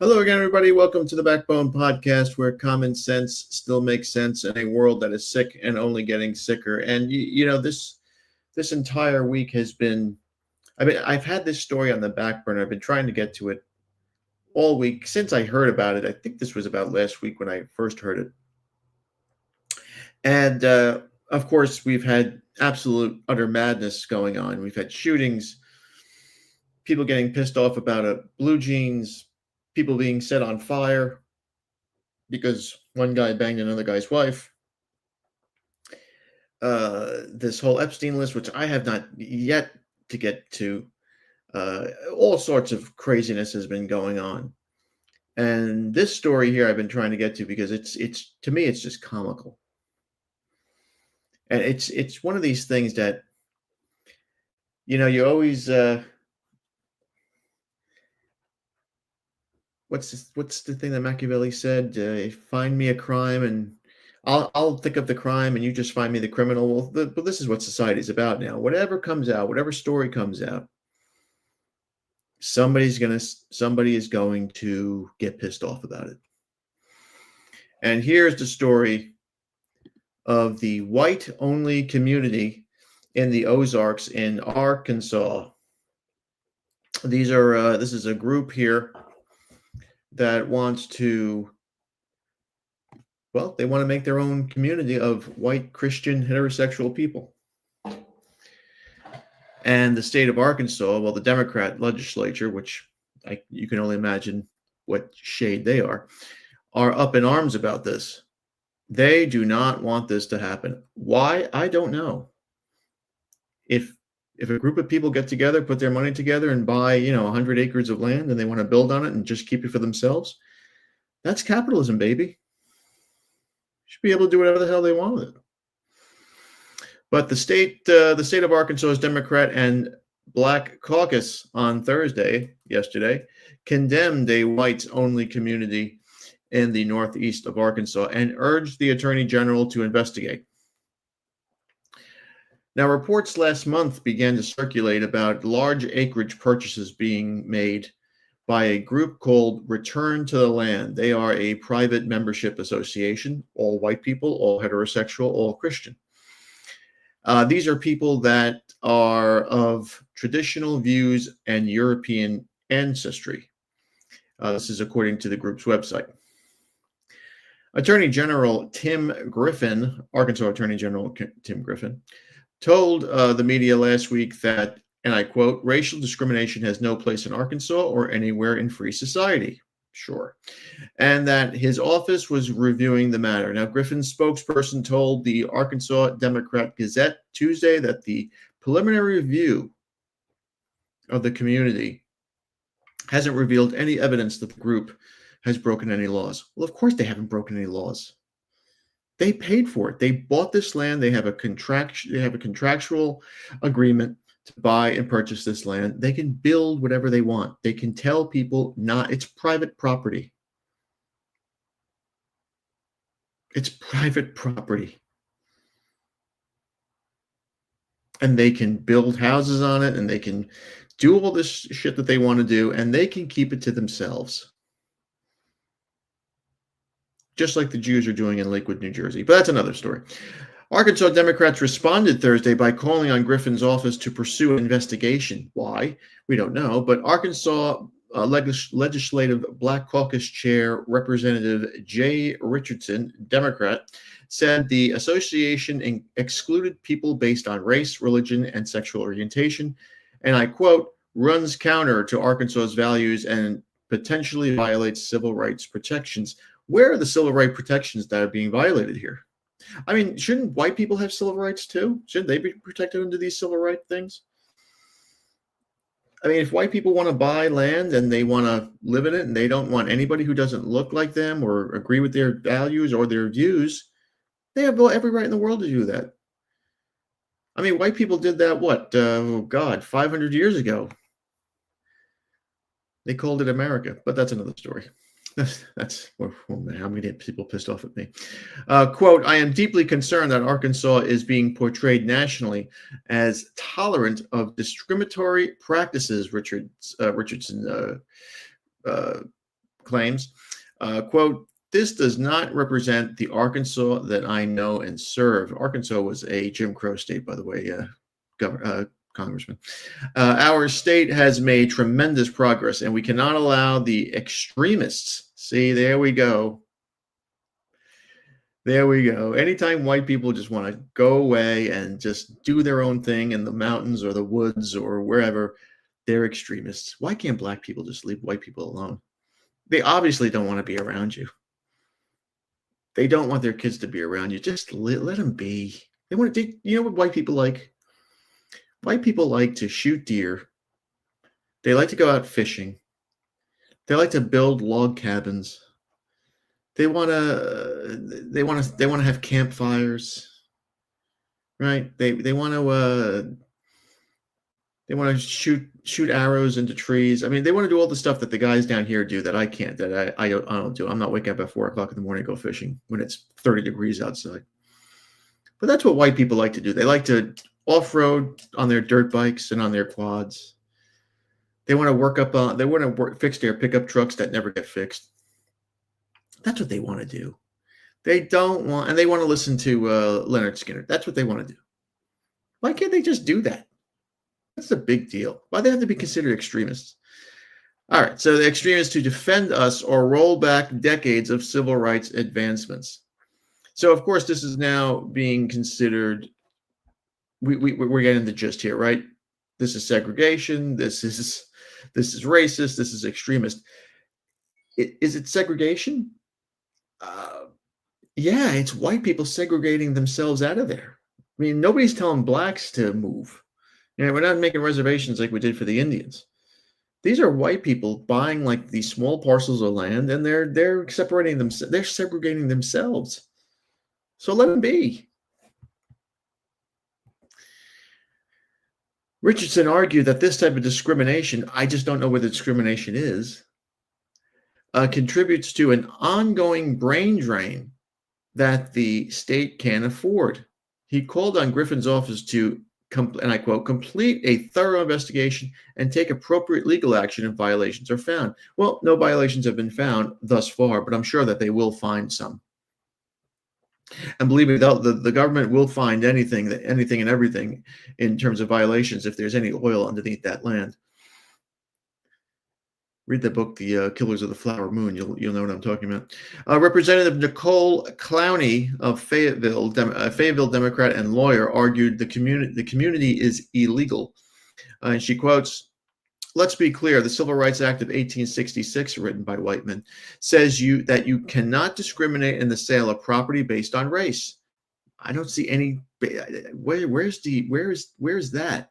Hello again, everybody. Welcome to the Backbone Podcast, where common sense still makes sense in a world that is sick and only getting sicker. And this entire week has been. I've had this story on the back burner. I've been trying to get to it all week since I heard about it. I think this was about last week when I first heard it. And of course, we've had absolute utter madness going on. We've had shootings, people getting pissed off about blue jeans, people being set on fire because one guy banged another guy's wife. This whole Epstein list, which I have not yet to get to, all sorts of craziness has been going on. And this story here I've been trying to get to because it's to me it's just comical. And it's one of these things that you always what's the thing that Machiavelli said? Find me a crime and I'll think of the crime and you just find me the criminal. Well, but this is what society's about now. Whatever comes out, whatever story comes out, somebody is going to get pissed off about it. And here's the story of the white-only community in the Ozarks in Arkansas. This is a group here that wants to, they want to make their own community of white Christian heterosexual people. And the state of Arkansas, the Democrat legislature, which you can only imagine what shade they are up in arms about this. They do not want this to happen. Why? I don't know. If a group of people get together, put their money together and buy, 100 acres of land and they want to build on it and just keep it for themselves, that's capitalism, baby. Should be able to do whatever the hell they want with it. But the state of Arkansas's Democrat and Black Caucus on yesterday, condemned a whites-only community in the northeast of Arkansas and urged the Attorney General to investigate. Now, reports last month began to circulate about large acreage purchases being made by a group called Return to the Land. They are a private membership association, all white people, all heterosexual, all Christian. These are people that are of traditional views and European ancestry. This is according to the group's website. Attorney General Tim Griffin, Arkansas Attorney General Tim Griffin, told the media last week that, and I quote, "Racial discrimination has no place in Arkansas or anywhere in free society." Sure. And that his office was reviewing the matter. Now, Griffin's spokesperson told the Arkansas Democrat Gazette Tuesday that the preliminary review of the community hasn't revealed any evidence that the group has broken any laws. Well, of course they haven't broken any laws. They paid for it. They bought this land. They have a contractual agreement to buy and purchase this land. They can build whatever they want. They can tell people it's private property. It's private property. And they can build houses on it and they can do all this shit that they want to do and they can keep it to themselves. Just like the Jews are doing in Lakewood, New Jersey. But that's another story. Arkansas Democrats responded Thursday by calling on Griffin's office to pursue an investigation. Why? We don't know. But Arkansas Legislative Black Caucus Chair Representative Jay Richardson, Democrat, said the association excluded people based on race, religion, and sexual orientation, and I quote, runs counter to Arkansas's values and potentially violates civil rights protections. Where are the civil rights protections that are being violated here? I mean, shouldn't white people have civil rights too? Shouldn't they be protected under these civil rights things? I mean, if white people want to buy land and they want to live in it and they don't want anybody who doesn't look like them or agree with their values or their views, they have every right in the world to do that. I mean, white people did that, 500 years ago. They called it America, but that's another story. That's how many people pissed off at me. Quote, I am deeply concerned that Arkansas is being portrayed nationally as tolerant of discriminatory practices, Richardson claims, quote, "This does not represent the Arkansas that I know and serve." Arkansas was a Jim Crow state, by the way, Congressman. "Our state has made tremendous progress, and we cannot allow the extremists." See, there we go. There we go. Anytime white people just want to go away and just do their own thing in the mountains or the woods or wherever, they're extremists. Why can't black people just leave white people alone? They obviously don't want to be around you. They don't want their kids to be around you. Just let them be. They want to. You know what white people like? White people like to shoot deer. They like to go out fishing. They like to build log cabins. They want to have campfires, right? They want to shoot arrows into trees. I mean, they want to do all the stuff that the guys down here do that I can't. That I don't do. I'm not waking up at 4 o'clock in the morning to go fishing when it's 30 degrees outside. But that's what white people like to do. They like to off-road on their dirt bikes and on their quads. They want to work up on. They want to fix their pickup trucks that never get fixed. That's what they want to do. They don't want, and they want to listen to Leonard Skinner. That's what they want to do. Why can't they just do that? That's a big deal. Why do they have to be considered extremists? All right, so the extremists to defend us or roll back decades of civil rights advancements. So, of course, this is now being considered. We're getting the gist here, right? This is segregation. This is racist. This is extremist. Is it segregation? Yeah, it's white people segregating themselves out of there. I mean, nobody's telling blacks to move. You know, we're not making reservations like we did for the Indians. These are white people buying like these small parcels of land, and they're separating them. They're segregating themselves. So let them be. Richardson argued that this type of discrimination, I just don't know what the discrimination is, contributes to an ongoing brain drain that the state can't afford. He called on Griffin's office to, and I quote, "complete a thorough investigation and take appropriate legal action if violations are found." Well, no violations have been found thus far, but I'm sure that they will find some. And believe me, the government will find anything and everything in terms of violations if there's any oil underneath that land. Read the book, The Killers of the Flower Moon. You'll know what I'm talking about. Representative Nicole Clowney of Fayetteville, Fayetteville Democrat and lawyer, argued the community is illegal. And she quotes, "Let's be clear, the Civil Rights Act of 1866, written by white men, says that you cannot discriminate in the sale of property based on race." I don't see any. Where is that?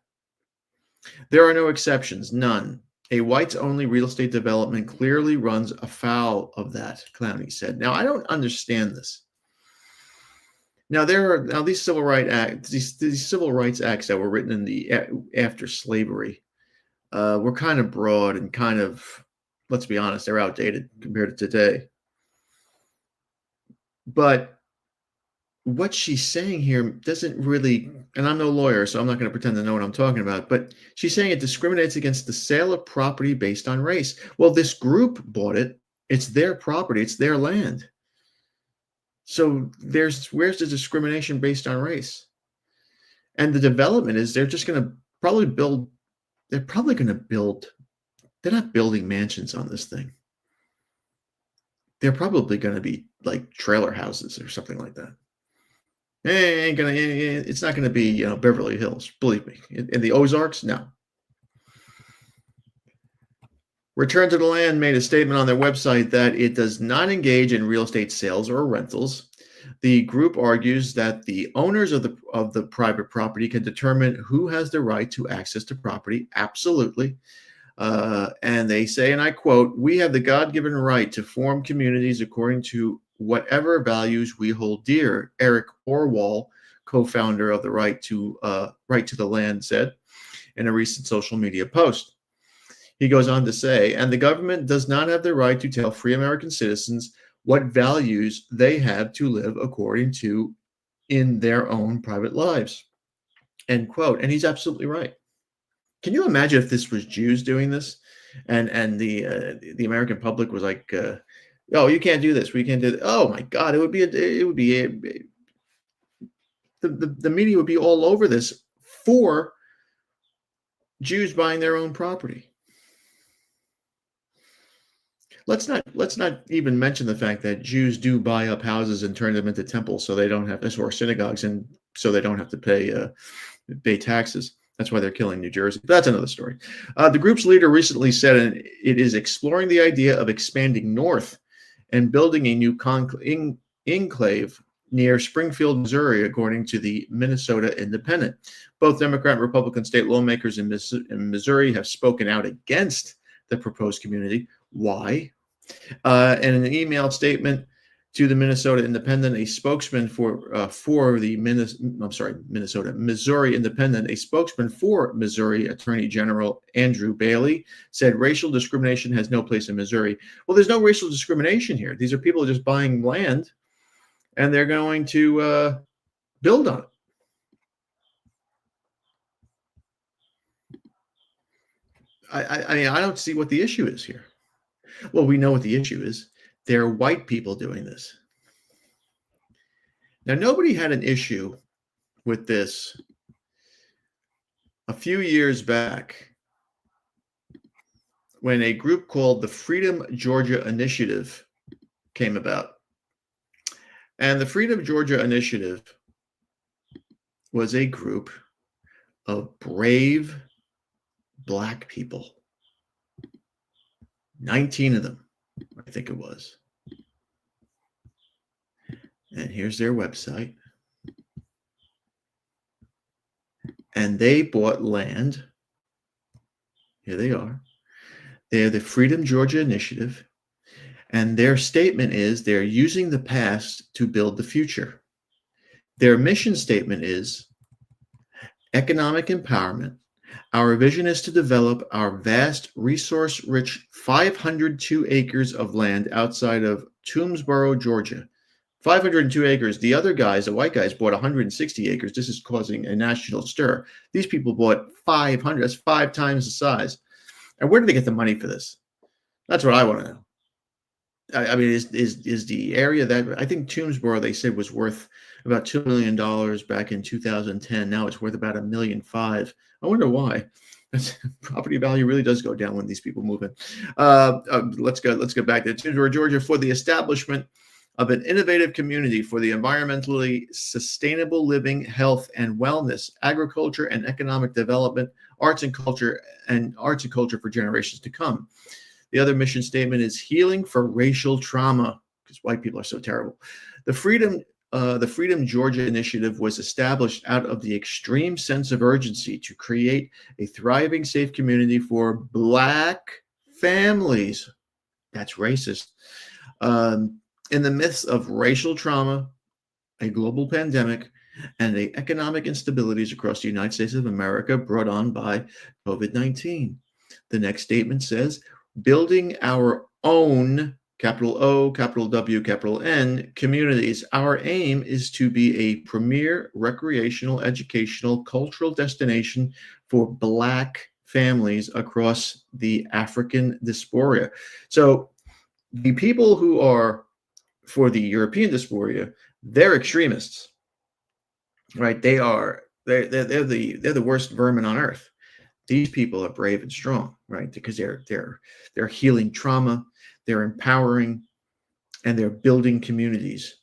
"There are no exceptions, none. A whites-only real estate development clearly runs afoul of that," Clowney said. Now, I don't understand this. Now, these civil rights acts, these civil rights acts that were written in the after slavery were kind of broad and kind of, let's be honest, they're outdated compared to today. But what she's saying here doesn't really, and I'm no lawyer, so I'm not going to pretend to know what I'm talking about, but she's saying it discriminates against the sale of property based on race. Well, this group bought it. It's their property. It's their land. So where's the discrimination based on race? And the development is they're just going to probably build, they're not building mansions on this thing. They're probably going to be like trailer houses or something like that. It's not going to be, Beverly Hills, believe me. In the Ozarks, no. Return to the Land made a statement on their website that it does not engage in real estate sales or rentals. The group argues that the owners of the private property can determine who has the right to access to property. Absolutely. And they say, and I quote, "We have the God-given right to form communities according to whatever values we hold dear," Eric Orwell, co-founder of the Right to the Land, said in a recent social media post. He goes on to say, "And the government does not have the right to tell free American citizens what values they have to live according to in their own private lives." End quote. And he's absolutely right. Can you imagine if this was Jews doing this? and the American public was like, "Oh, you can't do this. We can't do that." Oh my God, the media would be all over this for Jews buying their own property. Let's not even mention the fact that Jews do buy up houses and turn them into temples, so they don't have to, or synagogues, and so they don't have to pay taxes. That's why they're killing New Jersey. But that's another story. The group's leader recently said it is exploring the idea of expanding north and building a new enclave near Springfield, Missouri, according to the Minnesota Independent. Both Democrat and Republican state lawmakers in Missouri have spoken out against the proposed community. Why? In an email statement to the Minnesota Independent, a spokesman for the Missouri Independent, a spokesman for Missouri Attorney General Andrew Bailey said racial discrimination has no place in Missouri. Well, there's no racial discrimination here. These are people just buying land, and they're going to build on it. I mean, I don't see what the issue is here. Well, we know what the issue is. They're white people doing this. Now, nobody had an issue with this a few years back when a group called the Freedom Georgia Initiative came about. And the Freedom Georgia Initiative was a group of brave Black people. 19 of them, I think it was. And here's their website. And they bought land. Here they are. They're the Freedom Georgia Initiative. And their statement is they're using the past to build the future. Their mission statement is economic empowerment. Our vision is to develop our vast, resource-rich 502 acres of land outside of Toomsboro, Georgia. 502 acres. The other guys, the white guys, bought 160 acres. This is causing a national stir. These people bought 500. That's 5 times the size. And where did they get the money for this? That's what I want to know. I mean, is the area that I think Toomsboro, they said, was worth about $2 million back in 2010. Now it's worth about $1.5 million. I wonder why. Property value really does go down when these people move in. Let's go back to Toomsboro, Georgia, for the establishment of an innovative community for the environmentally sustainable living, health and wellness, agriculture and economic development, arts and culture for generations to come. The other mission statement is healing for racial trauma, because white people are so terrible. The Freedom Georgia Initiative was established out of the extreme sense of urgency to create a thriving, safe community for Black families. That's racist. In the midst of racial trauma, a global pandemic, and the economic instabilities across the United States of America brought on by COVID-19. The next statement says, building our own, capital O, capital W, capital N, communities. Our aim is to be a premier recreational, educational, cultural destination for Black families across the African diaspora. So the people who are for the European diaspora, they're extremists, right? They're the worst vermin on earth. These people are brave and strong, right? Because they're healing trauma, they're empowering, and they're building communities.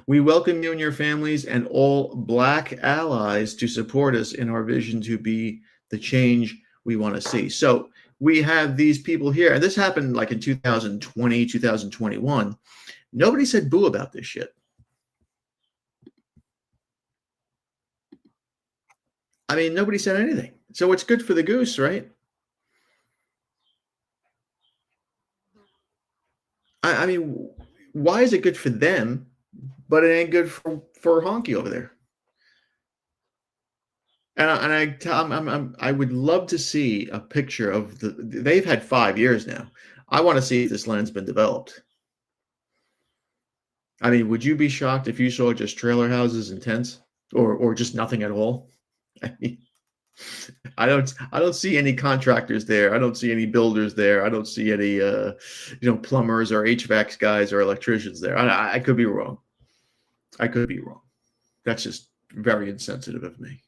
We welcome you and your families and all Black allies to support us in our vision to be the change we want to see. So we have these people here, and this happened like in 2020, 2021. Nobody said boo about this shit. I mean, nobody said anything. So it's good for the goose, right? I mean, why is it good for them, but it ain't good for Honky over there? And I would love to see a picture of they've had 5 years now. I want to see if this land's been developed. I mean, would you be shocked if you saw just trailer houses and tents or just nothing at all? I mean, I don't see any contractors there. I don't see any builders there. I don't see any plumbers or HVAC guys or electricians there. I could be wrong. I could be wrong. That's just very insensitive of me.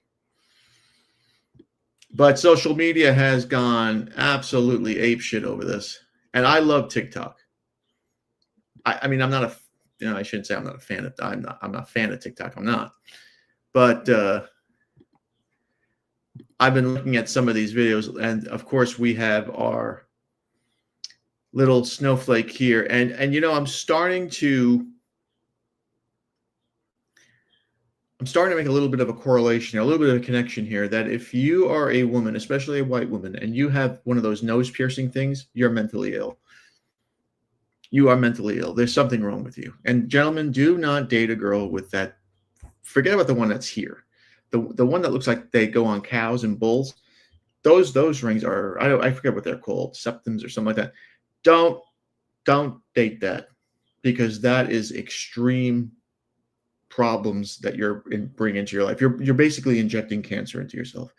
But social media has gone absolutely apeshit over this, and I love TikTok. I mean, I'm not I shouldn't say I'm not a fan of. I'm not a fan of TikTok. I'm not. But I've been looking at some of these videos, and of course, we have our little snowflake here, and I'm starting to make a little bit of a correlation, a little bit of a connection here, that if you are a woman, especially a white woman, and you have one of those nose piercing things, you're mentally ill. You are mentally ill. There's something wrong with you. And gentlemen, do not date a girl with that. Forget about the one that's here. The one that looks like they go on cows and bulls. Those rings are, I forget what they're called, septums or something like that. Don't date that, because that is extreme problems that you're bringing into your life. You're basically injecting cancer into yourself.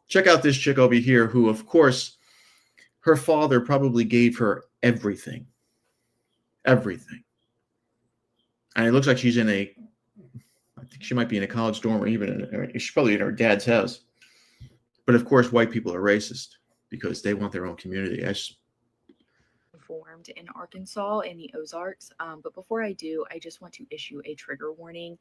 Check out this chick over here, who, of course, her father probably gave her everything. And it looks like she's I think she might be in a college dorm, or even she's probably in her dad's house. But of course, white people are racist because they want their own community. Formed in Arkansas in the Ozarks. But before I do, I just want to issue a trigger warning.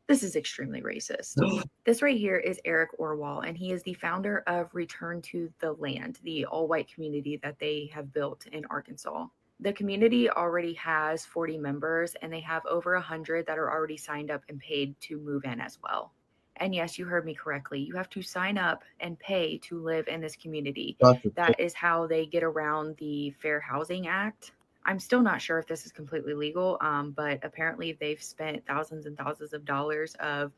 This is extremely racist. This right here is Eric Orwell, and he is the founder of Return to the Land, the all-white community that they have built in Arkansas. The community already has 40 members, and they have over 100 that are already signed up and paid to move in as well. And yes, you heard me correctly. You have to sign up and pay to live in this community. That is how they get around the Fair Housing Act. I'm still not sure if this is completely legal, but apparently they've spent thousands and thousands of dollars of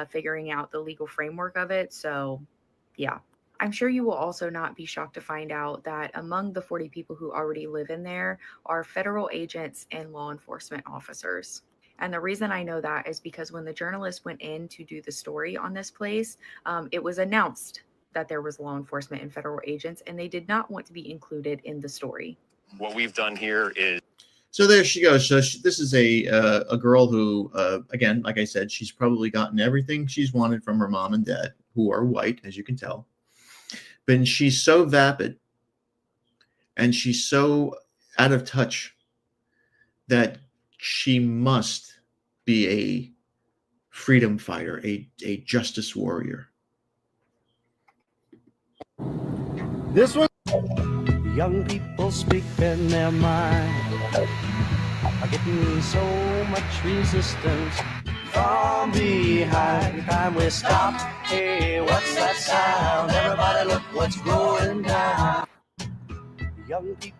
figuring out the legal framework of it. So, yeah. I'm sure you will also not be shocked to find out that among the 40 people who already live in there are federal agents and law enforcement officers. And the reason I know that is because when the journalist went in to do the story on this place, it was announced that there was law enforcement and federal agents, and they did not want to be included in the story. What we've done here is... So there she goes. So this is a girl who, again, like I said, she's probably gotten everything she's wanted from her mom and dad, who are white, as you can tell. But she's so vapid and she's so out of touch that she must be a freedom fighter, a justice warrior. This one, young people speaking their mind are getting so much resistance from behind. Time we stop. Hey, what's that sound? Everybody look what's going down. Young people.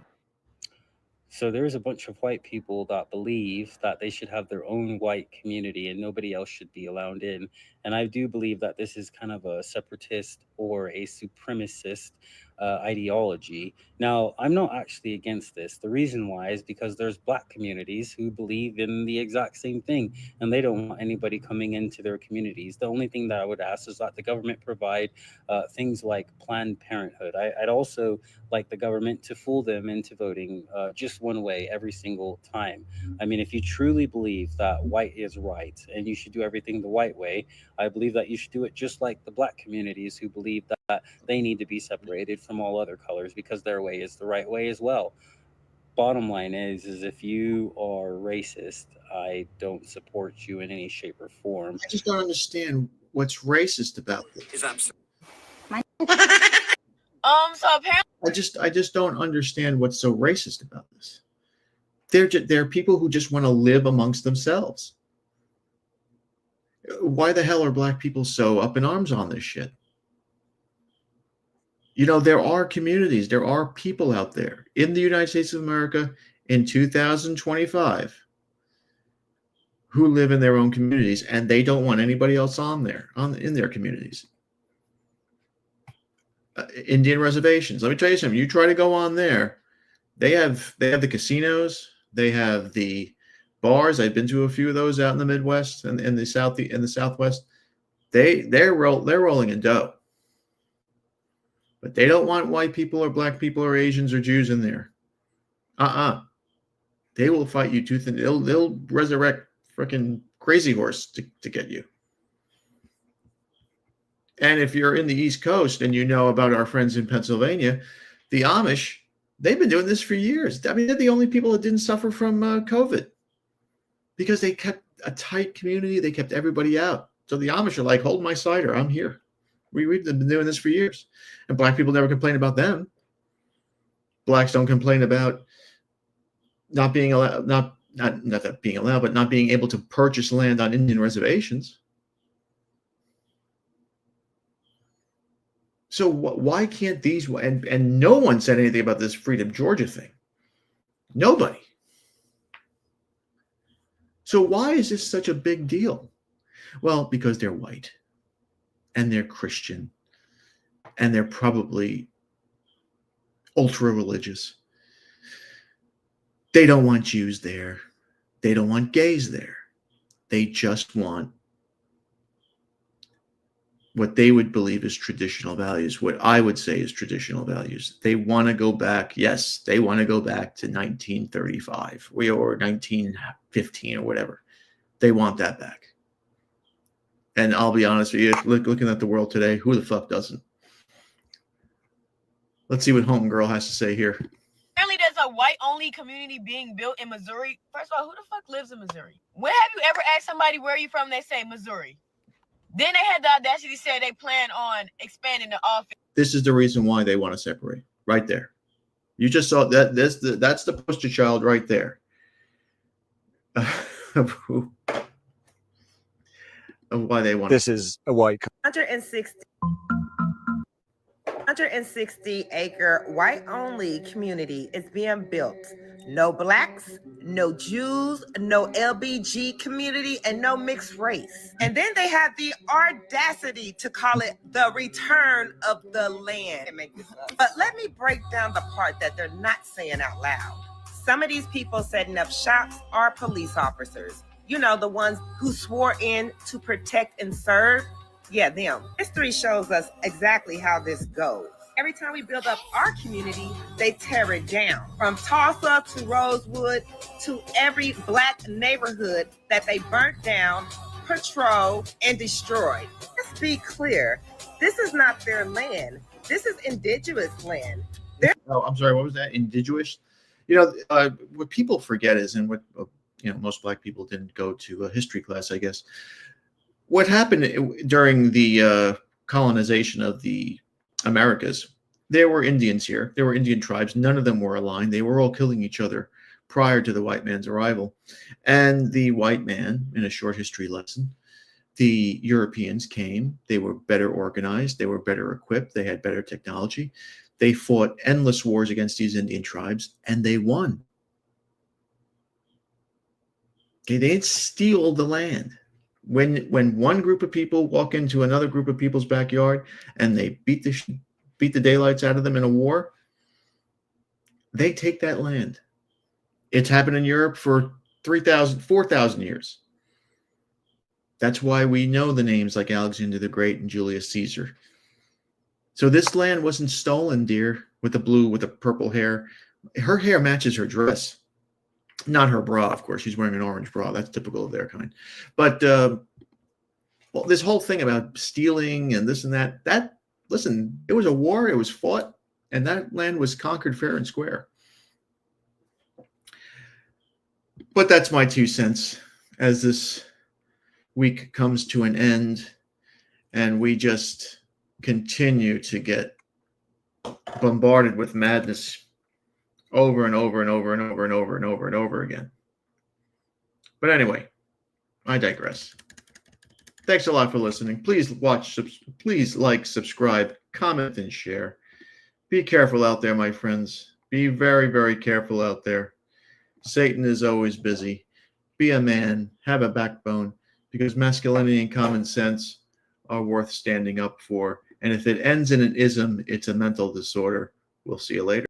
So there's a bunch of white people that believe that they should have their own white community and nobody else should be allowed in. And I do believe that this is kind of a separatist or a supremacist ideology. Now, I'm not actually against this. The reason why is because there's black communities who believe in the exact same thing, and they don't want anybody coming into their communities. The only thing that I would ask is that the government provide things like Planned Parenthood. I'd also like the government to fool them into voting just one way every single time. I mean, if you truly believe that white is right and you should do everything the white way, I believe that you should do it just like the black communities who believe that they need to be separated from all other colors because their way is the right way as well. Bottom line is if you are racist, I don't support you in any shape or form. I just don't understand what's racist about this. Is absurd. So apparently, I just don't understand what's so racist about this. They're people who just want to live amongst themselves. Why the hell are black people so up in arms on this shit? You know, there are communities, there are people out there in the United States of America in 2025 who live in their own communities, and they don't want anybody else in their communities. Indian reservations. Let me tell you something. You try to go on there, they have the casinos, they have the bars. I've been to a few of those out in the Midwest and in the Southwest. They're rolling in dough. But they don't want white people or black people or Asians or Jews in there. They will fight you tooth and they'll resurrect freaking Crazy Horse to get you. And if you're in the East Coast and you know about our friends in Pennsylvania, the Amish, they've been doing this for years. I mean, they're the only people that didn't suffer from COVID because they kept a tight community. They kept everybody out. So the Amish are like, hold my cider. I'm here. We've been doing this for years. And black people never complain about them. Blacks don't complain about not being allowed, not that being allowed, but not being able to purchase land on Indian reservations. So why can't these, and no one said anything about this Freedom Georgia thing. Nobody. So why is this such a big deal? Well, because they're white and they're Christian and they're probably ultra religious. They don't want Jews there. They don't want gays there. They just want what they would believe is traditional values, what I would say is traditional values. They want to go back. Yes, they want to go back to 1935 or 1915 or whatever. They want that back. And I'll be honest with you, looking at the world today, who the fuck doesn't? Let's see what Homegirl has to say here. Apparently there's a white-only community being built in Missouri. First of all, who the fuck lives in Missouri? When have you ever asked somebody where are you from? They say Missouri. Then they had the audacity to say they plan on expanding the office. This is the reason why they want to separate, right there. You just saw that. That's the poster child right there. Of why they want. This is a white. 160-acre white-only community is being built. No blacks, no Jews, no LBG community, and no mixed race. And then they have the audacity to call it the return of the land. But let me break down the part that they're not saying out loud. Some of these people setting up shops are police officers. You know, the ones who swore in to protect and serve. Yeah, them. History shows us exactly how this goes. Every time we build up our community, they tear it down. From Tulsa to Rosewood to every black neighborhood that they burnt down, patrolled, and destroyed. Let's be clear. This is not their land. This is indigenous land. Oh, I'm sorry. What was that? Indigenous? You know, what people forget is, and what most black people didn't go to a history class, I guess. What happened during the colonization of the Americas? There were Indians here. There were Indian tribes. None of them were aligned. They were all killing each other prior to the white man's arrival. And the white man, in a short history lesson, the Europeans came. They were better organized. They were better equipped. They had better technology. They fought endless wars against these Indian tribes, and they won. Okay, they didn't steal the land. When one group of people walk into another group of people's backyard and they beat the daylights out of them in a war, they take that land. It's happened in Europe for 4,000 years. That's why we know the names like Alexander the Great and Julius Caesar. So this land wasn't stolen, dear, with the purple hair. Her hair matches her dress. Not her bra, of course. She's wearing an orange bra. That's typical of their kind. But this whole thing about stealing and this and that, listen, it was a war. It was fought, and that land was conquered fair and square. But that's my 2 cents as this week comes to an end, and we just continue to get bombarded with madness over and over and over and over and over and over and over again. But anyway, I digress. Thanks a lot for listening. Please please like, subscribe, comment, and share. Be careful out there, my friends. Be very, very careful out there. Satan is always busy. Be a man. Have a backbone, because masculinity and common sense are worth standing up for. And if it ends in an ism, it's a mental disorder. We'll see you later.